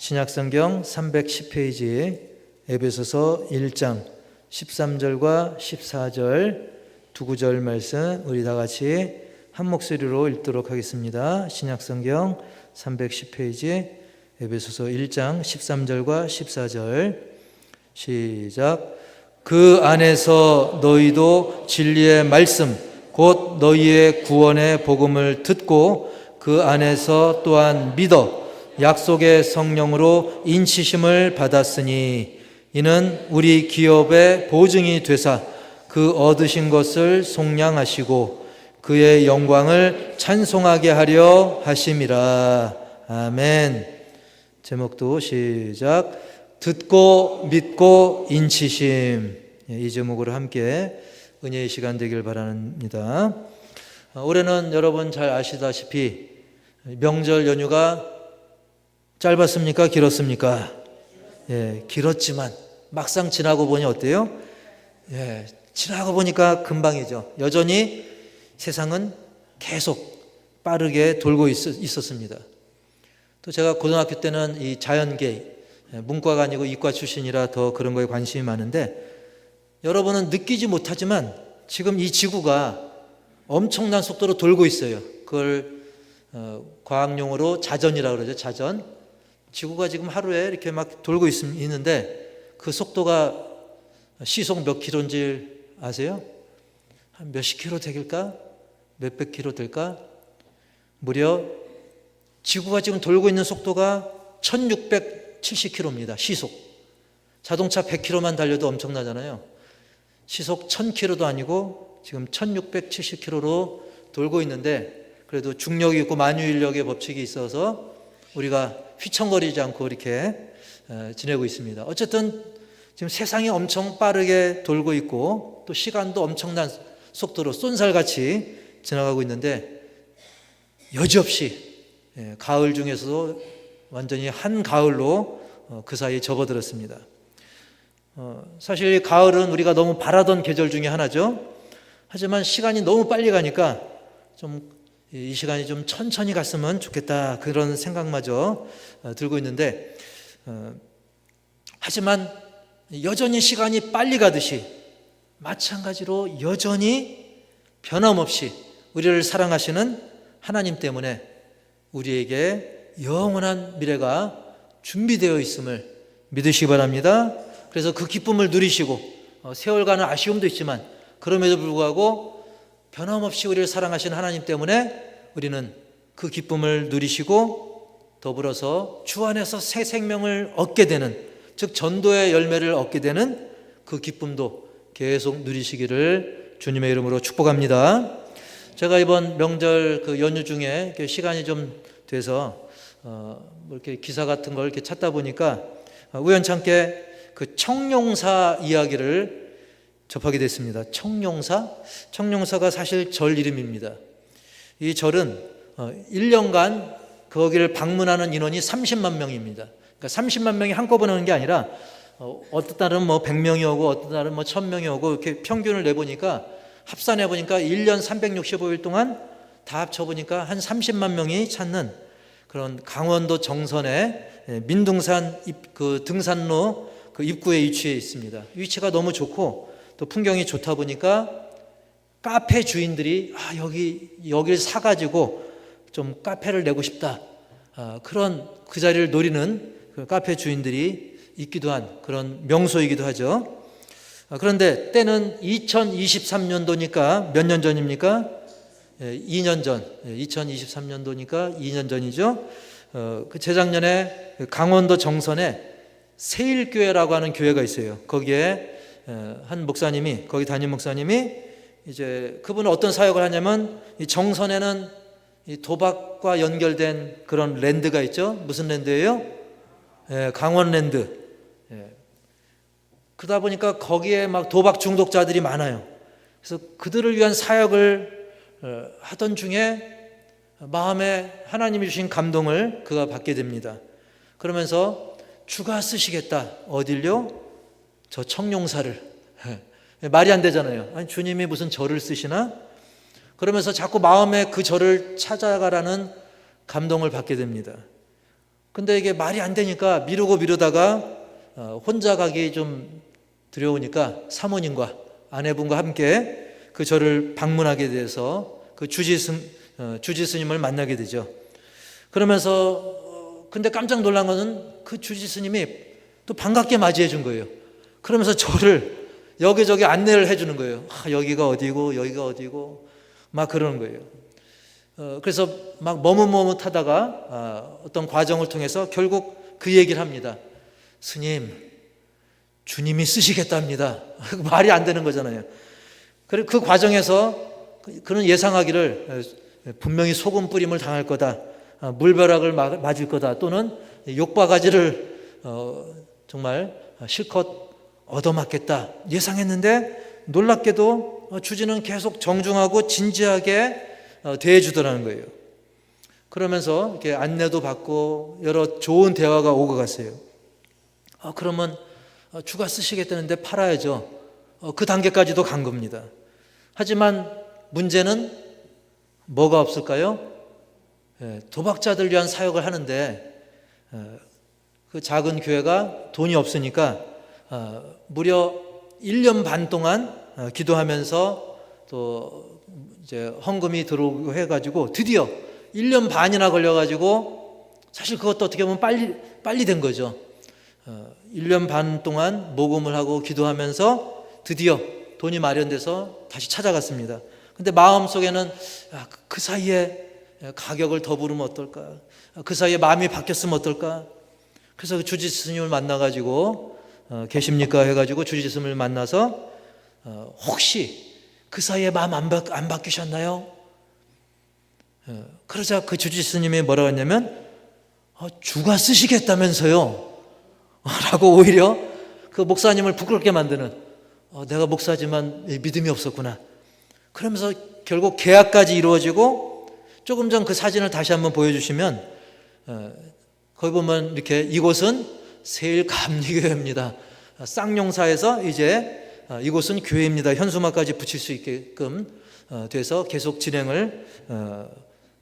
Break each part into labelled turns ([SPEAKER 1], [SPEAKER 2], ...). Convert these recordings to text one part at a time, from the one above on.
[SPEAKER 1] 신약성경 310페이지 에베소서 1장 13절과 14절 두 구절 말씀 우리 다 같이 한 목소리로 읽도록 하겠습니다. 신약성경 310페이지 에베소서 1장 13절과 14절 시작. 그 안에서 너희도 진리의 말씀 곧 너희의 구원의 복음을 듣고 그 안에서 또한 믿어 약속의 성령으로 인치심을 받았으니 이는 우리 기업의 보증이 되사 그 얻으신 것을 속량하시고 그의 영광을 찬송하게 하려 하심이라. 아멘. 제목도 시작. 듣고 믿고 인치심. 이 제목으로 함께 은혜의 시간 되길 바랍니다. 올해는 여러분 잘 아시다시피 명절 연휴가 짧았습니까? 길었습니까? 길었지만 막상 지나고 보니 어때요? 지나고 보니까 금방이죠. 여전히 세상은 계속 빠르게 돌고 있었습니다. 또 제가 고등학교 때는 이 자연계, 문과가 아니고 이과 출신이라 더 그런 거에 관심이 많은데 여러분은 느끼지 못하지만 지금 이 지구가 엄청난 속도로 돌고 있어요. 그걸 과학용어로 자전이라고 그러죠. 자전. 지구가 지금 하루에 이렇게 막 돌고 있는데 그 속도가 시속 몇 킬로인지 아세요? 한 몇십 킬로 될까? 몇백 킬로 될까? 무려 지구가 지금 돌고 있는 속도가 1670킬로입니다. 시속. 자동차 100킬로만 달려도 엄청나잖아요. 시속 1000킬로도 아니고 지금 1670킬로로 돌고 있는데 그래도 중력이 있고 만유인력의 법칙이 있어서 우리가 휘청거리지 않고 이렇게 지내고 있습니다. 어쨌든 지금 세상이 엄청 빠르게 돌고 있고 또 시간도 엄청난 속도로 쏜살같이 지나가고 있는데 여지없이 가을 중에서도 완전히 한가을로 그 사이에 접어들었습니다. 사실 가을은 우리가 너무 바라던 계절 중에 하나죠. 하지만 시간이 너무 빨리 가니까 좀 이 시간이 좀 천천히 갔으면 좋겠다 그런 생각마저 들고 있는데 하지만 여전히 시간이 빨리 가듯이 마찬가지로 여전히 변함없이 우리를 사랑하시는 하나님 때문에 우리에게 영원한 미래가 준비되어 있음을 믿으시기 바랍니다. 그래서 그 기쁨을 누리시고 세월 가는 아쉬움도 있지만 그럼에도 불구하고 변함없이 우리를 사랑하시는 하나님 때문에 우리는 그 기쁨을 누리시고 더불어서 주 안에서 새 생명을 얻게 되는 즉 전도의 열매를 얻게 되는 그 기쁨도 계속 누리시기를 주님의 이름으로 축복합니다. 제가 이번 명절 그 연휴 중에 시간이 좀 돼서 이렇게 기사 같은 걸 이렇게 찾다 보니까 우연찮게 그 청룡사 이야기를 접하게 됐습니다. 청룡사가 사실 절 이름입니다. 이 절은 1년간 거기를 방문하는 인원이 30만 명입니다. 그러니까 30만 명이 한꺼번에 오는 게 아니라 어떤 날은 뭐 100명이 오고 어떤 날은 뭐 1000명이 오고 이렇게 평균을 내보니까 합산해 보니까 1년 365일 동안 다 합쳐보니까 한 30만 명이 찾는 그런 강원도 정선의 민둥산 그 등산로 그 입구에 위치해 있습니다. 위치가 너무 좋고 또 풍경이 좋다 보니까 카페 주인들이 여기를 사가지고 좀 카페를 내고 싶다. 그런 그 자리를 노리는 그 카페 주인들이 있기도 한 그런 명소이기도 하죠. 그런데 때는 2023년도니까 몇 년 전입니까? 2년 전. 2023년도니까 2년 전이죠. 그 재작년에 강원도 정선에 세일교회라고 하는 교회가 있어요. 거기에 한 목사님이 거기 담임 목사님이 이제 그분은 어떤 사역을 하냐면 이 정선에는 이 도박과 연결된 그런 랜드가 있죠. 무슨 랜드예요? 강원랜드. 그러다 보니까 거기에 막 도박 중독자들이 많아요. 그래서 그들을 위한 사역을 하던 중에 마음에 하나님이 주신 감동을 그가 받게 됩니다. 그러면서 주가 쓰시겠다. 어딜요? 저 청룡사를. 말이 안 되잖아요. 아니, 주님이 무슨 절을 쓰시나? 그러면서 자꾸 마음에 그 절을 찾아가라는 감동을 받게 됩니다. 근데 이게 말이 안 되니까 미루다가 혼자 가기 좀 두려우니까 사모님과 아내분과 함께 그 절을 방문하게 돼서 그 주지 스님을 만나게 되죠. 그러면서 근데 깜짝 놀란 것은 그 주지 스님이 또 반갑게 맞이해 준 거예요. 그러면서 저를 여기저기 안내를 해 주는 거예요. 여기가 어디고 여기가 어디고 막 그러는 거예요. 그래서 막 머뭇머뭇하다가 어떤 과정을 통해서 결국 그 얘기를 합니다. 스님, 주님이 쓰시겠답니다. 말이 안 되는 거잖아요. 그리고 그 과정에서 그는 예상하기를 분명히 소금 뿌림을 당할 거다, 물벼락을 맞을 거다, 또는 욕바가지를 정말 실컷 얻어맞겠다 예상했는데 놀랍게도 주지는 계속 정중하고 진지하게 대해주더라는 거예요. 그러면서 이렇게 안내도 받고 여러 좋은 대화가 오고 갔어요. 그러면 주가 쓰시겠다는데 팔아야죠. 그 단계까지도 간 겁니다. 하지만 문제는 뭐가 없을까요? 도박자들 위한 사역을 하는데 그 작은 교회가 돈이 없으니까 무려 1년 반 동안 기도하면서 또 이제 헌금이 들어오고 해가지고 드디어 1년 반이나 걸려가지고 사실 그것도 어떻게 보면 빨리 된 거죠. 1년 반 동안 모금을 하고 기도하면서 드디어 돈이 마련돼서 다시 찾아갔습니다. 근데 마음속에는 그 사이에 가격을 더 부르면 어떨까? 그 사이에 마음이 바뀌었으면 어떨까? 그래서 그 주지 스님을 만나가지고 계십니까? 해가지고 주지 스님을 만나서 혹시 그 사이에 마음 안 바뀌셨나요? 그러자 그 주지 스님이 뭐라고 했냐면 주가 쓰시겠다면서요 라고 오히려 그 목사님을 부끄럽게 만드는, 내가 목사지만 믿음이 없었구나. 그러면서 결국 계약까지 이루어지고, 조금 전 그 사진을 다시 한번 보여주시면 거기 보면 이렇게 이곳은 세일감리교회입니다. 쌍용사에서 이제 이곳은 교회입니다. 현수막까지 붙일 수 있게끔 돼서 계속 진행을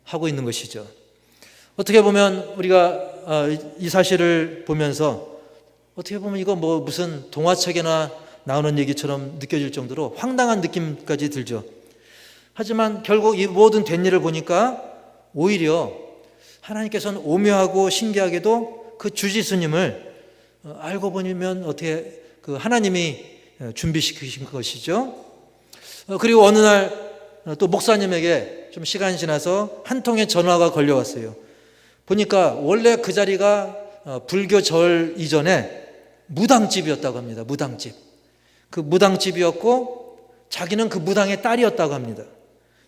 [SPEAKER 1] 하고 있는 것이죠. 어떻게 보면 우리가 이 사실을 보면서 어떻게 보면 이거 뭐 무슨 동화책에나 나오는 얘기처럼 느껴질 정도로 황당한 느낌까지 들죠. 하지만 결국 이 모든 된 일을 보니까 오히려 하나님께서는 오묘하고 신기하게도 그 주지스님을 알고 보면 어떻게 그 하나님이 준비시키신 것이죠. 그리고 어느 날 또 목사님에게 좀 시간이 지나서 한 통의 전화가 걸려왔어요. 보니까 원래 그 자리가 불교 절 이전에 무당집이었다고 합니다. 무당집. 그 무당집이었고 자기는 그 무당의 딸이었다고 합니다.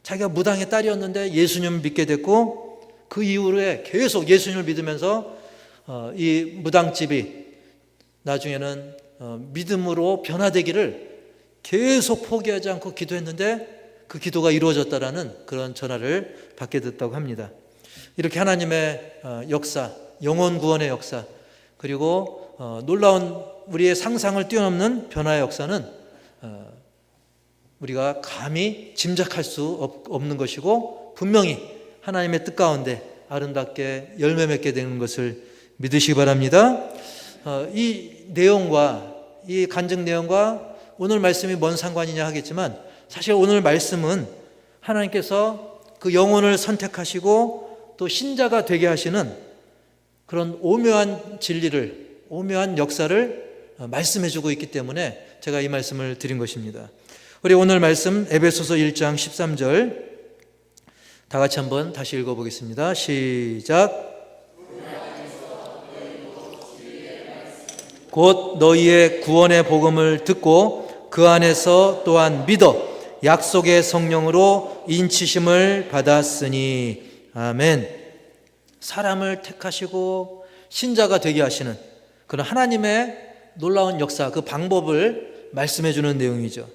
[SPEAKER 1] 자기가 무당의 딸이었는데 예수님을 믿게 됐고 그 이후에 계속 예수님을 믿으면서 이 무당집이 나중에는 믿음으로 변화되기를 계속 포기하지 않고 기도했는데 그 기도가 이루어졌다라는 그런 전화를 받게 됐다고 합니다. 이렇게 하나님의 역사, 영혼 구원의 역사, 그리고 놀라운 우리의 상상을 뛰어넘는 변화의 역사는 우리가 감히 짐작할 수 없는 것이고 분명히 하나님의 뜻 가운데 아름답게 열매 맺게 되는 것을 믿으시기 바랍니다. 이 내용과 이 간증 내용과 오늘 말씀이 뭔 상관이냐 하겠지만 사실 오늘 말씀은 하나님께서 그 영혼을 선택하시고 또 신자가 되게 하시는 그런 오묘한 진리를, 오묘한 역사를 말씀해 주고 있기 때문에 제가 이 말씀을 드린 것입니다. 우리 오늘 말씀 에베소서 1장 13절 다 같이 한번 다시 읽어보겠습니다. 시작. 곧 너희의 구원의 복음을 듣고 그 안에서 또한 믿어 약속의 성령으로 인치심을 받았으니. 아멘. 사람을 택하시고 신자가 되게 하시는 그런 하나님의 놀라운 역사, 그 방법을 말씀해 주는 내용이죠.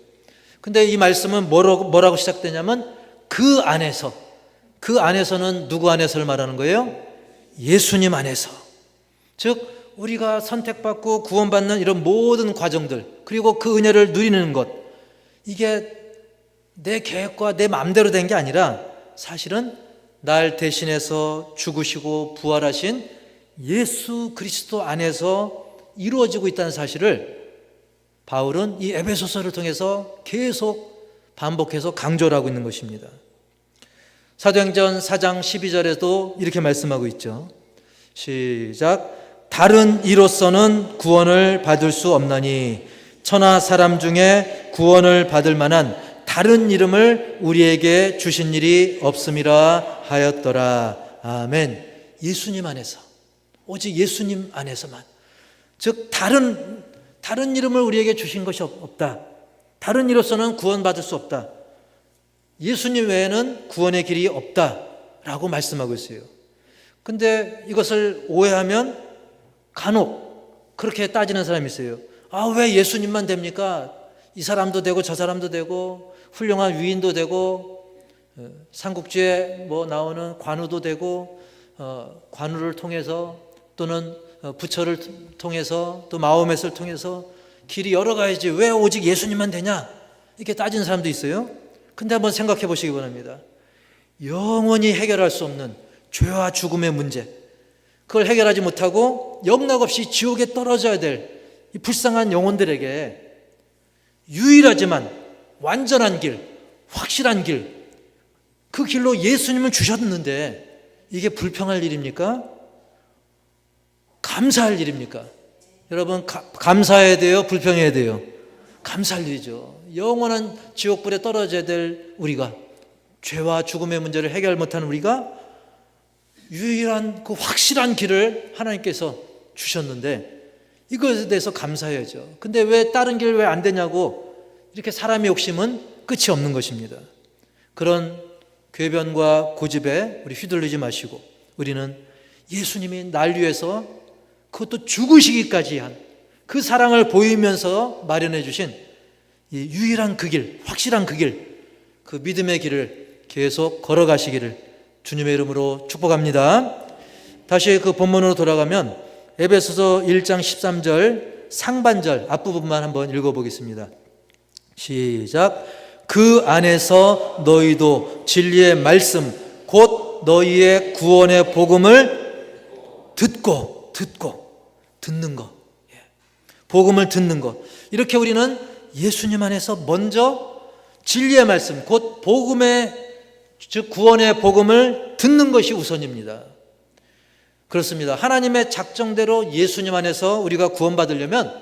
[SPEAKER 1] 근데 이 말씀은 뭐라고 시작되냐면 그 안에서는 누구 안에서를 말하는 거예요? 예수님 안에서. 즉 우리가 선택받고 구원받는 이런 모든 과정들, 그리고 그 은혜를 누리는 것, 이게 내 계획과 내 마음대로 된 게 아니라 사실은 날 대신해서 죽으시고 부활하신 예수 그리스도 안에서 이루어지고 있다는 사실을 바울은 이 에베소서를 통해서 계속 반복해서 강조를 하고 있는 것입니다. 사도행전 4장 12절에도 이렇게 말씀하고 있죠. 시작. 다른 이로서는 구원을 받을 수 없나니 천하 사람 중에 구원을 받을 만한 다른 이름을 우리에게 주신 일이 없음이라 하였더라. 아멘. 예수님 안에서, 오직 예수님 안에서만, 즉 다른 이름을 우리에게 주신 것이 없다. 다른 이로서는 구원받을 수 없다. 예수님 외에는 구원의 길이 없다라고 말씀하고 있어요. 근데 이것을 오해하면 간혹 그렇게 따지는 사람이 있어요. 왜 예수님만 됩니까? 이 사람도 되고 저 사람도 되고 훌륭한 위인도 되고 삼국지에 나오는 관우도 되고 관우를 통해서 또는 부처를 통해서 또 마호멧을 통해서 길이 여러 가지지 왜 오직 예수님만 되냐? 이렇게 따지는 사람도 있어요. 근데 한번 생각해 보시기 바랍니다. 영원히 해결할 수 없는 죄와 죽음의 문제, 그걸 해결하지 못하고 영락없이 지옥에 떨어져야 될 이 불쌍한 영혼들에게 유일하지만 완전한 길, 확실한 길, 그 길로 예수님을 주셨는데 이게 불평할 일입니까? 감사할 일입니까? 여러분, 감사해야 돼요? 불평해야 돼요? 감사할 일이죠. 영원한 지옥불에 떨어져야 될 우리가, 죄와 죽음의 문제를 해결 못하는 우리가 유일한 그 확실한 길을 하나님께서 주셨는데 이것에 대해서 감사해야죠. 근데 왜 다른 길 왜 안 되냐고 이렇게 사람의 욕심은 끝이 없는 것입니다. 그런 궤변과 고집에 우리 휘둘리지 마시고 우리는 예수님이 날 위해서 그것도 죽으시기까지 한 그 사랑을 보이면서 마련해 주신 이 유일한 그 길, 확실한 그 길, 그 믿음의 길을 계속 걸어가시기를 주님의 이름으로 축복합니다. 다시 그 본문으로 돌아가면 에베소서 1장 13절 상반절 앞부분만 한번 읽어보겠습니다. 시작. 그 안에서 너희도 진리의 말씀 곧 너희의 구원의 복음을 듣는 것, 복음을 듣는 것. 이렇게 우리는 예수님 안에서 먼저 진리의 말씀 곧 복음의 즉 구원의 복음을 듣는 것이 우선입니다. 그렇습니다. 하나님의 작정대로 예수님 안에서 우리가 구원받으려면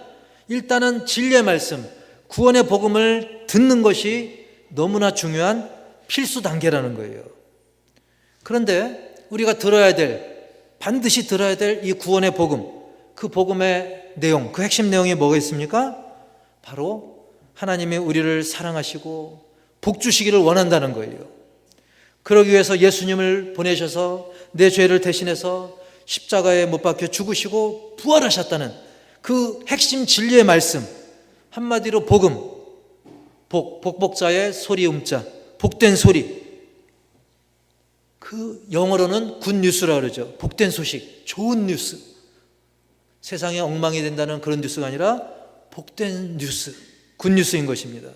[SPEAKER 1] 일단은 진리의 말씀, 구원의 복음을 듣는 것이 너무나 중요한 필수 단계라는 거예요. 그런데 우리가 반드시 들어야 될 이 구원의 복음, 그 복음의 내용, 그 핵심 내용이 뭐가 있습니까? 바로 하나님이 우리를 사랑하시고 복 주시기를 원한다는 거예요. 그러기 위해서 예수님을 보내셔서 내 죄를 대신해서 십자가에 못 박혀 죽으시고 부활하셨다는 그 핵심 진리의 말씀, 한마디로 복음, 복복자의 소리 음자, 복된 소리, 그 영어로는 굿뉴스라고 그러죠. 복된 소식, 좋은 뉴스. 세상에 엉망이 된다는 그런 뉴스가 아니라 복된 뉴스, 굿뉴스인 것입니다.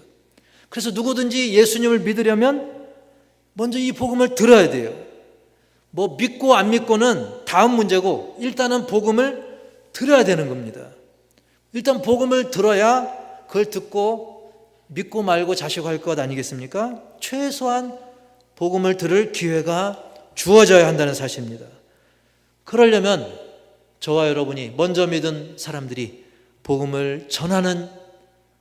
[SPEAKER 1] 그래서 누구든지 예수님을 믿으려면 먼저 이 복음을 들어야 돼요. 믿고 안 믿고는 다음 문제고 일단은 복음을 들어야 되는 겁니다. 일단 복음을 들어야 그걸 듣고 믿고 말고 자식할 것 아니겠습니까? 최소한 복음을 들을 기회가 주어져야 한다는 사실입니다. 그러려면 저와 여러분이 먼저 믿은 사람들이 복음을 전하는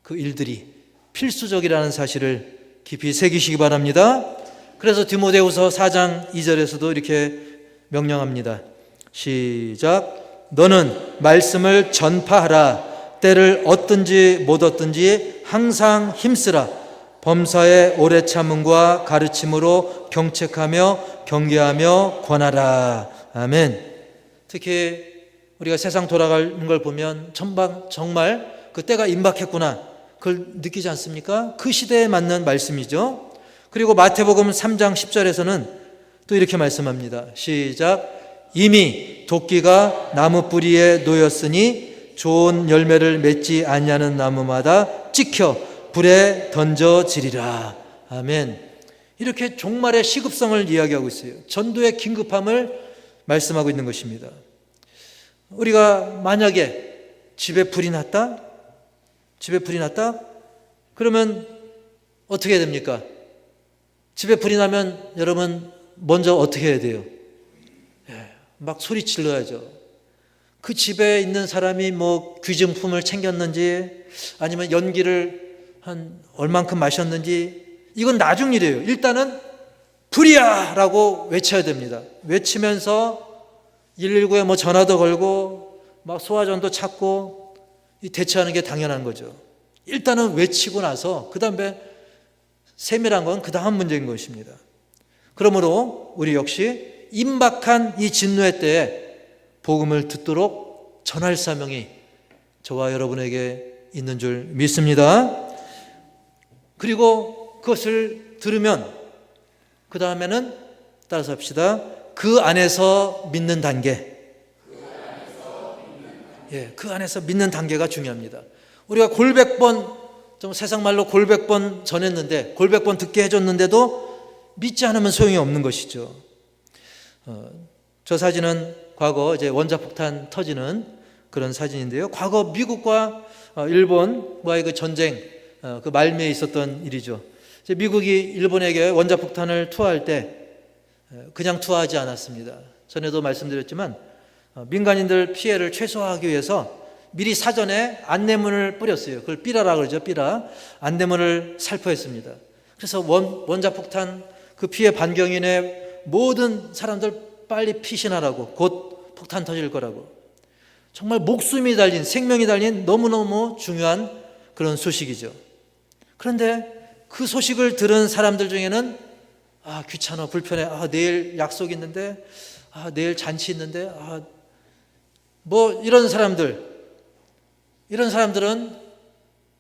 [SPEAKER 1] 그 일들이 필수적이라는 사실을 깊이 새기시기 바랍니다. 그래서 디모데후서 4장 2절에서도 이렇게 명령합니다. 시작. 너는 말씀을 전파하라. 때를 얻든지 못 얻든지 항상 힘쓰라. 범사에 오래 참음과 가르침으로 경책하며 경계하며 권하라. 아멘. 특히 우리가 세상 돌아가는 걸 보면 정말 그 때가 임박했구나, 그걸 느끼지 않습니까? 그 시대에 맞는 말씀이죠. 그리고 마태복음 3장 10절에서는 또 이렇게 말씀합니다. 시작. 이미 도끼가 나무 뿌리에 놓였으니 좋은 열매를 맺지 아니하는 나무마다 찍혀 불에 던져지리라. 아멘. 이렇게 종말의 시급성을 이야기하고 있어요. 전도의 긴급함을 말씀하고 있는 것입니다. 우리가 만약에 집에 불이 났다? 그러면 어떻게 해야 됩니까? 집에 불이 나면 여러분 먼저 어떻게 해야 돼요? 막 소리 질러야죠. 그 집에 있는 사람이 뭐 귀중품을 챙겼는지 아니면 연기를 한 얼만큼 마셨는지 이건 나중 일이에요. 일단은 불이야! 라고 외쳐야 됩니다. 외치면서 119에 뭐 전화도 걸고 막 소화전도 찾고 대처하는 게 당연한 거죠. 일단은 외치고 나서 그 다음에 세밀한 건 그 다음 문제인 것입니다. 그러므로 우리 역시 임박한 이 진노의 때에 복음을 듣도록 전할 사명이 저와 여러분에게 있는 줄 믿습니다. 그리고 그것을 들으면 그 다음에는 따라서 합시다. 그 안에서 믿는 단계. 그 안에서 믿는 단계가 중요합니다. 우리가 골백번, 좀 세상 말로 골백번 전했는데, 골백번 듣게 해줬는데도 믿지 않으면 소용이 없는 것이죠. 저 사진은 과거 이제 원자폭탄 터지는 그런 사진인데요. 과거 미국과 일본과의 그 전쟁, 그 말미에 있었던 일이죠. 미국이 일본에게 원자폭탄을 투하할 때 그냥 투하하지 않았습니다. 전에도 말씀드렸지만 민간인들 피해를 최소화하기 위해서 미리 사전에 안내문을 뿌렸어요. 그걸 삐라라고 그러죠. 삐라. 안내문을 살포했습니다. 그래서 원자폭탄 그 피해 반경인의 모든 사람들 빨리 피신하라고, 곧 폭탄 터질 거라고. 정말 목숨이 달린, 생명이 달린 너무너무 중요한 그런 소식이죠. 그런데 그 소식을 들은 사람들 중에는 귀찮아, 불편해, 내일 약속 있는데, 내일 잔치 있는데, 뭐 이런 사람들은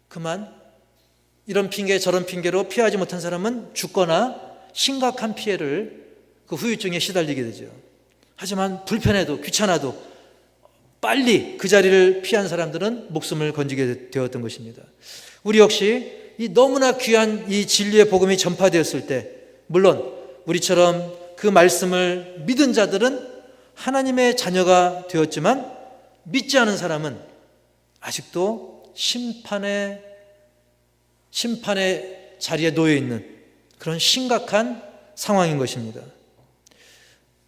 [SPEAKER 1] 그만, 이런 핑계 저런 핑계로 피하지 못한 사람은 죽거나 심각한 피해를 그 후유증에 시달리게 되죠. 하지만 불편해도 귀찮아도 빨리 그 자리를 피한 사람들은 목숨을 건지게 되었던 것입니다. 우리 역시 이 너무나 귀한 이 진리의 복음이 전파되었을 때, 물론 우리처럼 그 말씀을 믿은 자들은 하나님의 자녀가 되었지만 믿지 않은 사람은 아직도 심판의 자리에 놓여 있는 그런 심각한 상황인 것입니다.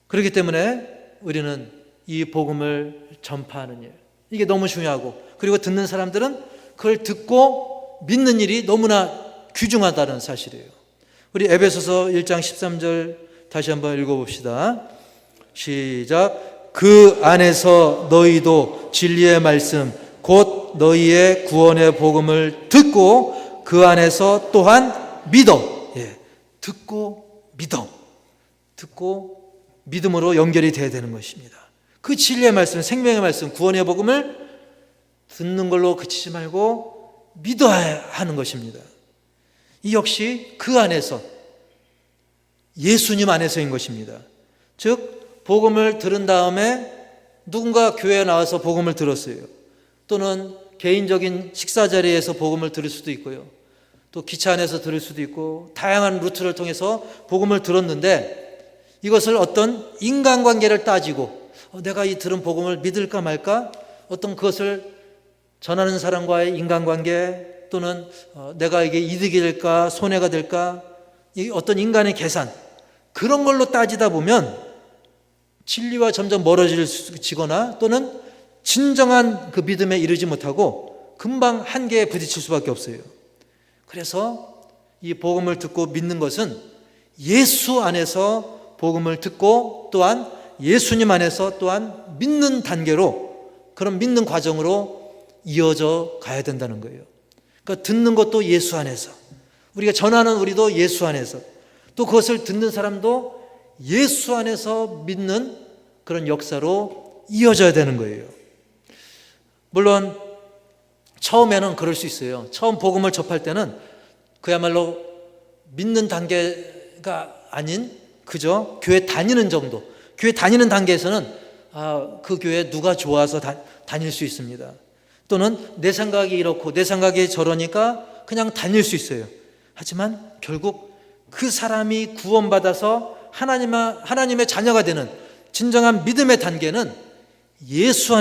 [SPEAKER 1] 그렇기 때문에 우리는 이 복음을 전파하는 일, 이게 너무 중요하고, 그리고 듣는 사람들은 그걸 듣고 믿는 일이 너무나 귀중하다는 사실이에요. 우리 에베소서 1장 13절 다시 한번 읽어봅시다. 시작. 그 안에서 너희도 진리의 말씀 곧 너희의 구원의 복음을 듣고 그 안에서 또한 믿어. 듣고 믿음으로 연결이 돼야 되는 것입니다. 그 진리의 말씀, 생명의 말씀, 구원의 복음을 듣는 걸로 그치지 말고 믿어야 하는 것입니다. 이 역시 그 안에서, 예수님 안에서인 것입니다. 즉 복음을 들은 다음에 누군가 교회에 나와서 복음을 들었어요. 또는 개인적인 식사 자리에서 복음을 들을 수도 있고요. 또 기차 안에서 들을 수도 있고 다양한 루트를 통해서 복음을 들었는데 이것을 어떤 인간관계를 따지고 내가 이 들은 복음을 믿을까 말까, 어떤 그것을 전하는 사람과의 인간관계, 또는 내가 이게 이득이 될까 손해가 될까, 이 어떤 인간의 계산, 그런 걸로 따지다 보면 진리와 점점 멀어지거나 또는 진정한 그 믿음에 이르지 못하고 금방 한계에 부딪힐 수밖에 없어요. 그래서 이 복음을 듣고 믿는 것은 예수 안에서 복음을 듣고 또한 예수님 안에서 또한 믿는 단계로, 그런 믿는 과정으로 이어져 가야 된다는 거예요. 그러니까 듣는 것도 예수 안에서, 우리가 전하는 우리도 예수 안에서, 또 그것을 듣는 사람도 예수 안에서 믿는 그런 역사로 이어져야 되는 거예요. 물론 처음에는 그럴 수 있어요. 처음 복음을 접할 때는 그야말로 믿는 단계가 아닌 그저 교회 다니는 정도, 교회 다니는 단계에서는 그 교회 누가 좋아서 다닐 수 있습니다. 또는 내 생각이 이렇고 내 생각이 저러니까 그냥 다닐 수 있어요. 하지만 결국 그 사람이 구원받아서 하나님의 자녀가 되는 진정한 믿음의 단계는 예수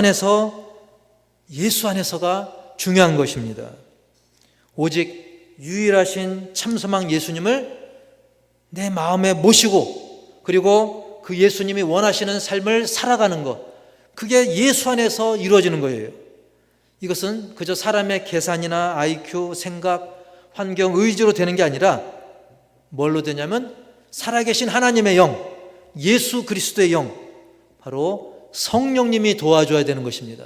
[SPEAKER 1] 안에서가 중요한 것입니다. 오직 유일하신 참소망 예수님을 내 마음에 모시고 그리고 그 예수님이 원하시는 삶을 살아가는 것, 그게 예수 안에서 이루어지는 거예요. 이것은 그저 사람의 계산이나 IQ, 생각, 환경, 의지로 되는 게 아니라 뭘로 되냐면 살아계신 하나님의 영, 예수 그리스도의 영, 바로 성령님이 도와줘야 되는 것입니다.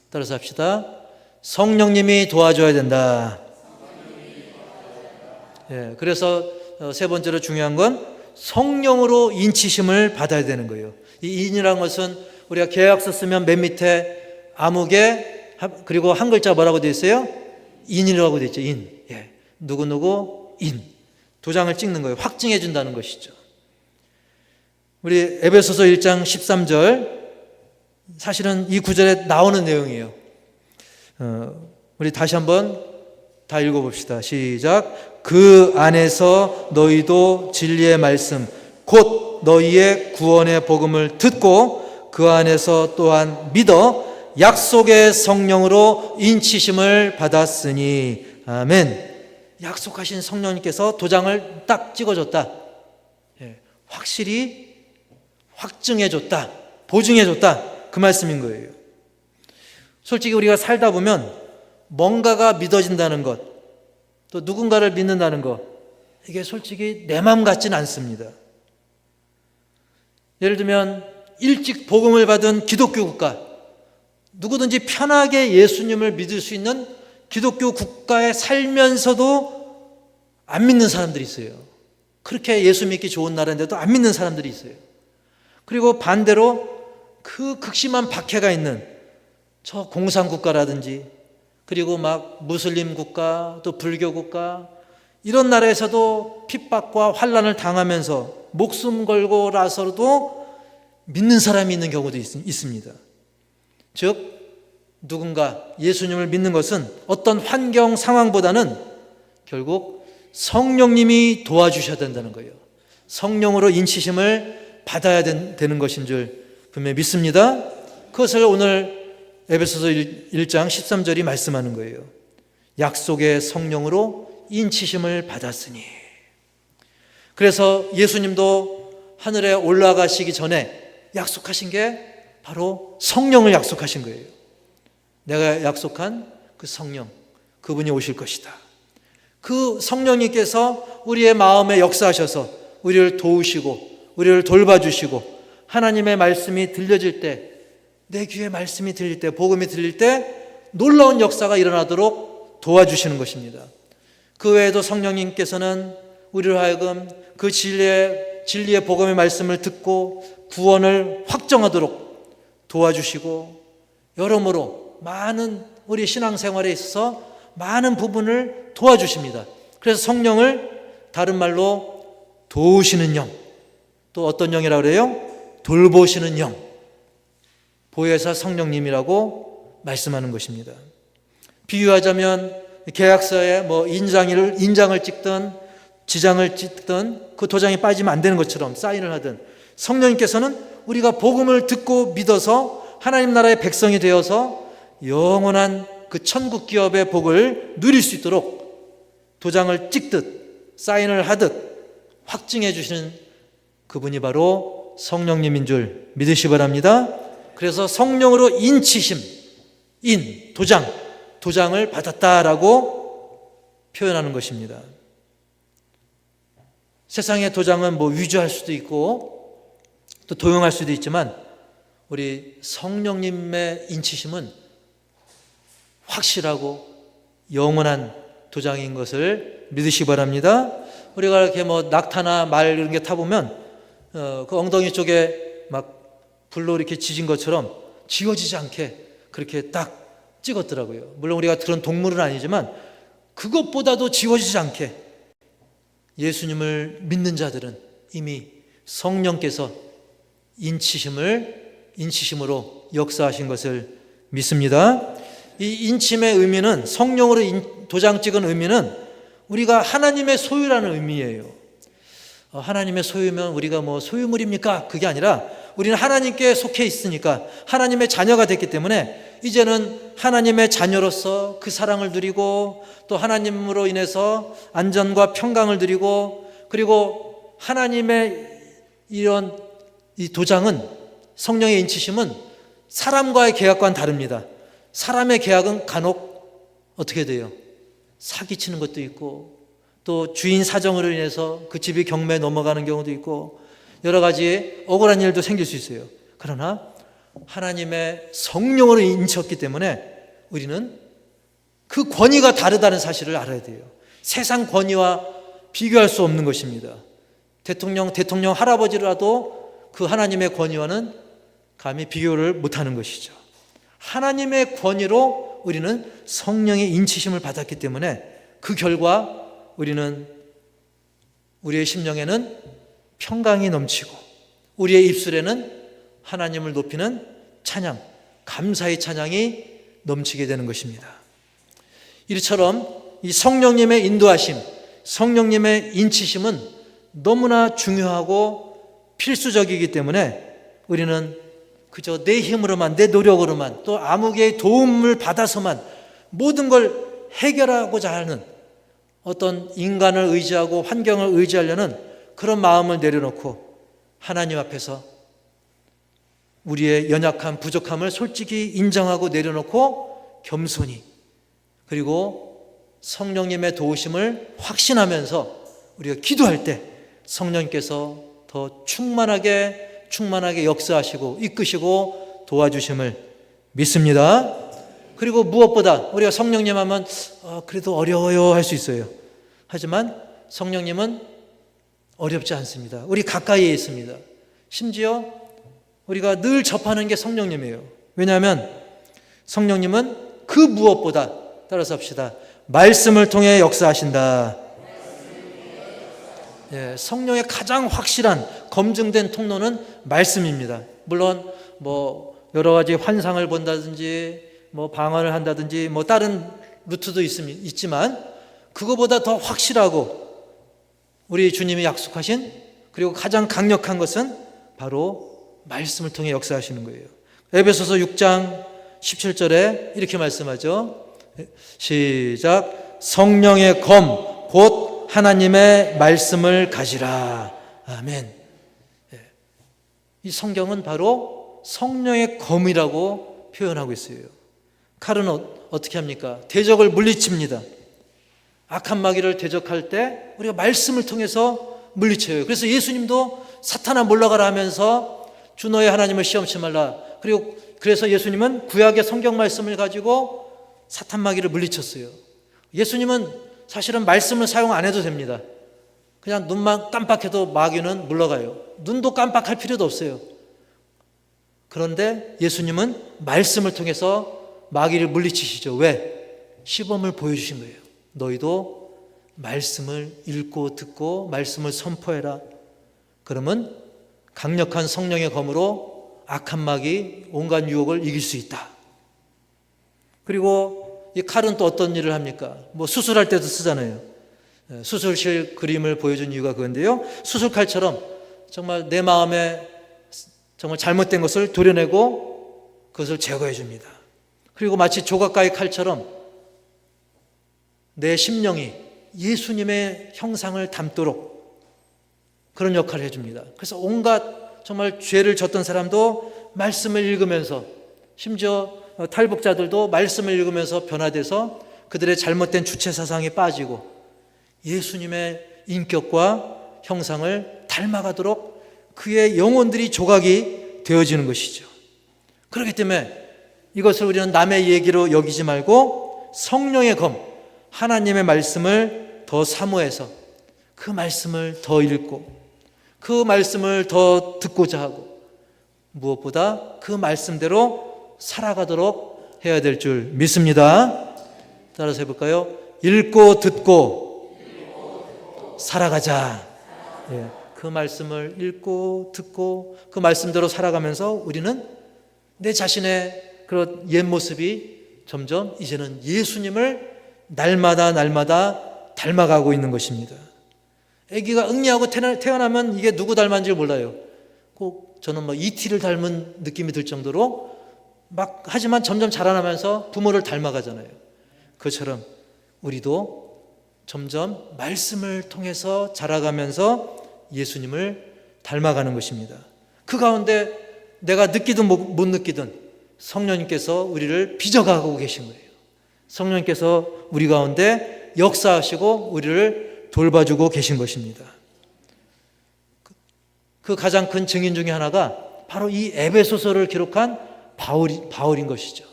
[SPEAKER 1] 따라서 합시다. 성령님이 도와줘야 된다. 그래서 세 번째로 중요한 건 성령으로 인치심을 받아야 되는 거예요. 이 인이라는 것은 우리가 계약서 쓰면 맨 밑에 암흑에 그리고 한 글자 뭐라고 되어 있어요? 인이라고 되어 있죠. 인. 누구누구 인. 도장을 찍는 거예요. 확증해 준다는 것이죠. 우리 에베소서 1장 13절, 사실은 이 구절에 나오는 내용이에요. 우리 다시 한번 다 읽어봅시다. 시작. 그 안에서 너희도 진리의 말씀 곧 너희의 구원의 복음을 듣고 그 안에서 또한 믿어 약속의 성령으로 인치심을 받았으니. 아멘. 약속하신 성령님께서 도장을 딱 찍어줬다. 확실히 확증해줬다. 보증해줬다. 그 말씀인 거예요. 솔직히 우리가 살다 보면 뭔가가 믿어진다는 것, 또 누군가를 믿는다는 것, 이게 솔직히 내 마음 같지는 않습니다. 예를 들면 일찍 복음을 받은 기독교 국가, 누구든지 편하게 예수님을 믿을 수 있는 기독교 국가에 살면서도 안 믿는 사람들이 있어요. 그렇게 예수 믿기 좋은 나라인데도 안 믿는 사람들이 있어요. 그리고 반대로 그 극심한 박해가 있는 저 공산국가라든지, 그리고 막 무슬림 국가, 또 불교 국가, 이런 나라에서도 핍박과 환난을 당하면서 목숨 걸고라서도 믿는 사람이 있는 경우도 있습니다. 즉 누군가 예수님을 믿는 것은 어떤 환경 상황보다는 결국 성령님이 도와주셔야 된다는 거예요. 성령으로 인치심을 받아야 되는 것인 줄 분명히 믿습니다. 그것을 오늘 에베소서 1장 13절이 말씀하는 거예요. 약속의 성령으로 인치심을 받았으니. 그래서 예수님도 하늘에 올라가시기 전에 약속하신 게 바로 성령을 약속하신 거예요. 내가 약속한 그 성령, 그분이 오실 것이다. 그 성령님께서 우리의 마음에 역사하셔서 우리를 도우시고 우리를 돌봐주시고, 하나님의 말씀이 들려질 때, 내 귀에 말씀이 들릴 때, 복음이 들릴 때 놀라운 역사가 일어나도록 도와주시는 것입니다. 그 외에도 성령님께서는 우리로 하여금 그 진리의 복음의 말씀을 듣고 구원을 확정하도록 도와주시고, 여러모로 많은 우리 신앙생활에 있어서 많은 부분을 도와주십니다. 그래서 성령을 다른 말로 도우시는 영, 또 어떤 영이라고 그래요? 돌보시는 영, 보혜사 성령님이라고 말씀하는 것입니다. 비유하자면 계약서에 인장을 찍든 지장을 찍든 그 도장이 빠지면 안 되는 것처럼 사인을 하든, 성령님께서는 우리가 복음을 듣고 믿어서 하나님 나라의 백성이 되어서 영원한 그 천국 기업의 복을 누릴 수 있도록 도장을 찍듯 사인을 하듯 확증해 주시는 그분이 바로 성령님인 줄 믿으시 바랍니다. 그래서 성령으로 인치심, 도장을 받았다라고 표현하는 것입니다. 세상의 도장은 위조할 수도 있고 또 도용할 수도 있지만, 우리 성령님의 인치심은 확실하고 영원한 도장인 것을 믿으시기 바랍니다. 우리가 이렇게 낙타나 말 이런 게 타보면 그 엉덩이 쪽에 막 불로 이렇게 지진 것처럼 지워지지 않게 그렇게 딱 찍었더라고요. 물론 우리가 그런 동물은 아니지만 그것보다도 지워지지 않게 예수님을 믿는 자들은 이미 성령께서 인치심으로 역사하신 것을 믿습니다. 이 인침의 의미는, 성령으로 도장 찍은 의미는 우리가 하나님의 소유라는 의미예요. 하나님의 소유면 우리가 소유물입니까? 그게 아니라 우리는 하나님께 속해 있으니까, 하나님의 자녀가 됐기 때문에 이제는 하나님의 자녀로서 그 사랑을 누리고, 또 하나님으로 인해서 안전과 평강을 누리고, 그리고 하나님의 이런 이 도장은, 성령의 인치심은 사람과의 계약과는 다릅니다. 사람의 계약은 간혹 어떻게 돼요? 사기치는 것도 있고, 또 주인 사정으로 인해서 그 집이 경매에 넘어가는 경우도 있고, 여러 가지 억울한 일도 생길 수 있어요. 그러나 하나님의 성령으로 인쳤기 때문에 우리는 그 권위가 다르다는 사실을 알아야 돼요. 세상 권위와 비교할 수 없는 것입니다. 대통령 할아버지라도 그 하나님의 권위와는 감히 비교를 못하는 것이죠. 하나님의 권위로 우리는 성령의 인치심을 받았기 때문에 그 결과 우리는, 우리의 심령에는 평강이 넘치고, 우리의 입술에는 하나님을 높이는 찬양, 감사의 찬양이 넘치게 되는 것입니다. 이처럼 이 성령님의 인도하심, 성령님의 인치심은 너무나 중요하고 필수적이기 때문에 우리는 그저 내 힘으로만, 내 노력으로만, 또 아무개의 도움을 받아서만 모든 걸 해결하고자 하는, 어떤 인간을 의지하고 환경을 의지하려는 그런 마음을 내려놓고 하나님 앞에서 우리의 연약함, 부족함을 솔직히 인정하고 내려놓고 겸손히, 그리고 성령님의 도우심을 확신하면서 우리가 기도할 때 성령님께서 더 충만하게 역사하시고 이끄시고 도와주심을 믿습니다. 그리고 무엇보다 우리가 성령님 하면 그래도 어려워요 할 수 있어요. 하지만 성령님은 어렵지 않습니다. 우리 가까이에 있습니다. 심지어 우리가 늘 접하는 게 성령님이에요. 왜냐하면 성령님은 그 무엇보다, 따라서 합시다, 말씀을 통해 역사하신다. 예, 성령의 가장 확실한 검증된 통로는 말씀입니다. 물론 여러 가지 환상을 본다든지 방언을 한다든지 다른 루트도 있지만, 그거보다 더 확실하고 우리 주님이 약속하신, 그리고 가장 강력한 것은 바로 말씀을 통해 역사하시는 거예요. 에베소서 6장 17절에 이렇게 말씀하죠. 시작. 성령의 검 곧 하나님의 말씀을 가지라. 아멘. 이 성경은 바로 성령의 검이라고 표현하고 있어요. 칼은 어떻게 합니까? 대적을 물리칩니다. 악한 마귀를 대적할 때 우리가 말씀을 통해서 물리쳐요. 그래서 예수님도 사탄아 물러가라 하면서 주 너의 하나님을 시험치 말라. 그래서 예수님은 구약의 성경 말씀을 가지고 사탄 마귀를 물리쳤어요. 예수님은 사실은 말씀을 사용 안 해도 됩니다. 그냥 눈만 깜빡해도 마귀는 물러가요. 눈도 깜빡할 필요도 없어요. 그런데 예수님은 말씀을 통해서 마귀를 물리치시죠. 왜? 시범을 보여주신 거예요. 너희도 말씀을 읽고 듣고 말씀을 선포해라. 그러면 강력한 성령의 검으로 악한 마귀, 온갖 유혹을 이길 수 있다. 그리고 이 칼은 또 어떤 일을 합니까? 수술할 때도 쓰잖아요. 수술실 그림을 보여준 이유가 그건데요. 수술칼처럼 정말 내 마음에 정말 잘못된 것을 도려내고 그것을 제거해 줍니다. 그리고 마치 조각가의 칼처럼 내 심령이 예수님의 형상을 담도록 그런 역할을 해줍니다. 그래서 온갖 정말 죄를 졌던 사람도 말씀을 읽으면서, 심지어 탈북자들도 말씀을 읽으면서 변화돼서 그들의 잘못된 주체사상이 빠지고 예수님의 인격과 형상을 닮아가도록 그의 영혼들이 조각이 되어지는 것이죠. 그렇기 때문에 이것을 우리는 남의 얘기로 여기지 말고 성령의 검, 하나님의 말씀을 더 사모해서 그 말씀을 더 읽고 그 말씀을 더 듣고자 하고, 무엇보다 그 말씀대로 살아가도록 해야 될 줄 믿습니다. 따라서 해볼까요? 읽고 듣고 살아가자. 예, 그 말씀을 읽고 듣고 그 말씀대로 살아가면서 우리는 내 자신의 그런 옛 모습이 점점 이제는 예수님을 날마다 닮아가고 있는 것입니다. 아기가 응애하고 태어나면 이게 누구 닮았는지 몰라요. 꼭 저는 뭐 이티를 닮은 느낌이 들 정도로 막 하지만 점점 자라나면서 부모를 닮아가잖아요. 그것처럼 우리도 점점 말씀을 통해서 자라가면서 예수님을 닮아가는 것입니다. 그 가운데 내가 느끼든 못 느끼든 성령님께서 우리를 빚어가고 계신 거예요. 성령님께서 우리 가운데 역사하시고 우리를 돌봐주고 계신 것입니다. 그 가장 큰 증인 중에 하나가 바로 이 에베소서를 기록한 바울인 것이죠.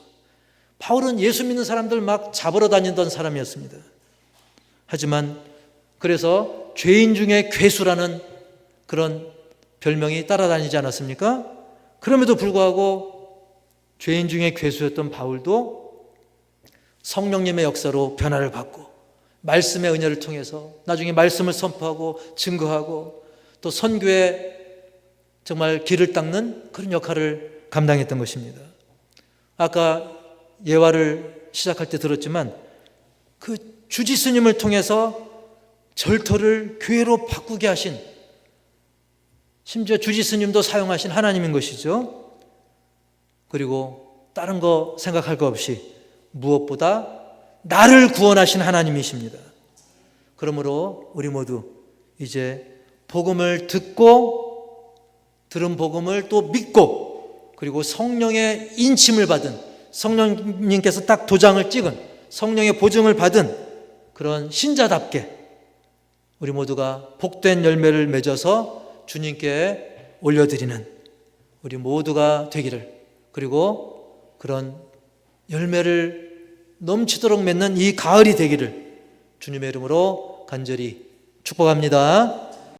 [SPEAKER 1] 바울은 예수 믿는 사람들 막 잡으러 다니던 사람이었습니다. 하지만 그래서 죄인 중에 괴수라는 그런 별명이 따라다니지 않았습니까? 그럼에도 불구하고 죄인 중에 괴수였던 바울도 성령님의 역사로 변화를 받고 말씀의 은혜를 통해서 나중에 말씀을 선포하고 증거하고 또 선교에 정말 길을 닦는 그런 역할을 감당했던 것입니다. 아까 예화를 시작할 때 들었지만 그 주지스님을 통해서 절터를 교회로 바꾸게 하신, 심지어 주지스님도 사용하신 하나님인 것이죠. 그리고 다른 거 생각할 거 없이 무엇보다 나를 구원하신 하나님이십니다. 그러므로 우리 모두 이제 복음을 듣고 들은 복음을 또 믿고 그리고 성령의 인침을 받은, 성령님께서 딱 도장을 찍은, 성령의 보증을 받은 그런 신자답게 우리 모두가 복된 열매를 맺어서 주님께 올려드리는 우리 모두가 되기를, 그리고 그런 열매를 넘치도록 맺는 이 가을이 되기를 주님의 이름으로 간절히 축복합니다.